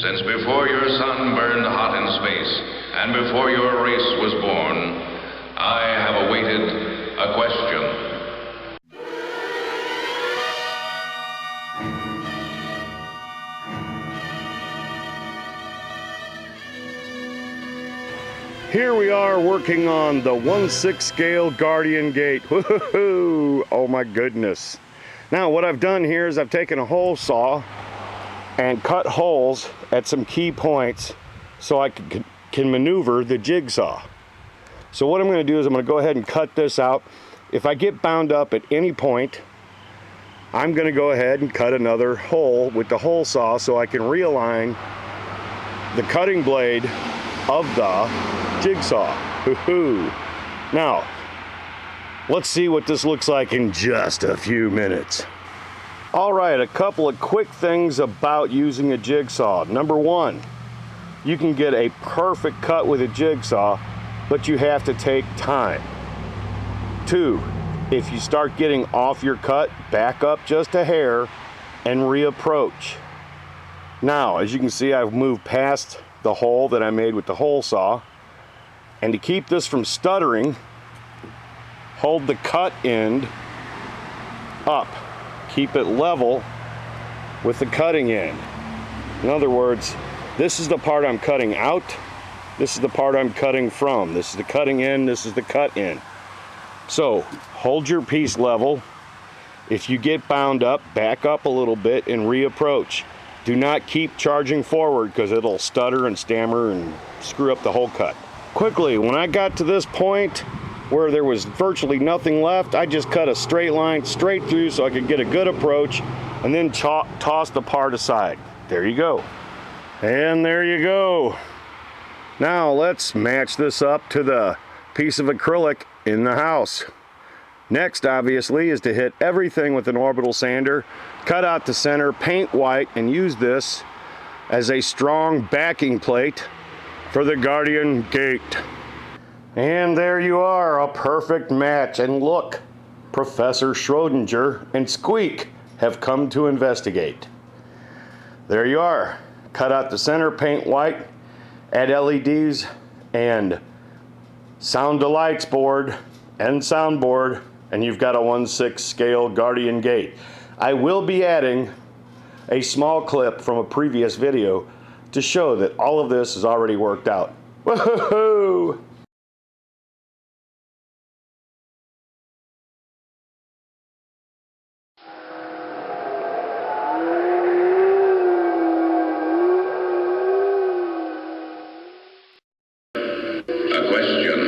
Since before your sun burned hot in space, and before your race was born, I have awaited a question. Here we are working on the 1/6 scale Guardian Gate. Woohoo! Oh my goodness. Now what I've done here is I've taken a hole saw and cut holes at some key points so I can maneuver the jigsaw. So what I'm going to do is I'm going to go ahead and cut this out. If I get bound up at any point, I'm going to go ahead and cut another hole with the hole saw so I can realign the cutting blade of the jigsaw. Woohoo! Now, let's see what this looks like in just a few minutes. All right, a couple of quick things about using a jigsaw. Number one, you can get a perfect cut with a jigsaw, but you have to take time. Two, if you start getting off your cut, back up just a hair and reapproach. Now, as you can see, I've moved past the hole that I made with the hole saw. And to keep this from stuttering, hold the cut end up. Keep it level with the cutting end. In other words, this is the part I'm cutting out. This is the part I'm cutting from. This is the cutting end. This is the cut end. So hold your piece level. If you get bound up, back up a little bit and reapproach. Do not keep charging forward because it'll stutter and stammer and screw up the whole cut. Quickly, when I got to this point where there was virtually nothing left, I just cut a straight line straight through so I could get a good approach and then toss the part aside. There you go. And there you go. Now let's match this up to the piece of acrylic in the house. Next, obviously, is to hit everything with an orbital sander, cut out the center, paint white, and use this as a strong backing plate for the Guardian Gate. And there you are, a perfect match. And look, Professor Schrodinger and Squeak have come to investigate. There you are. Cut out the center, paint white, add LEDs, and sound delights board and soundboard, and you've got a 1/6 scale Guardian Gate. I will be adding a small clip from a previous video to show that all of this is already worked out. Woohoo! A question.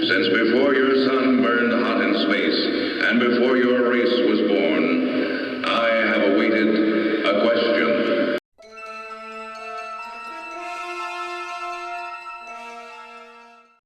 Since before your sun burned hot in space, and before your race was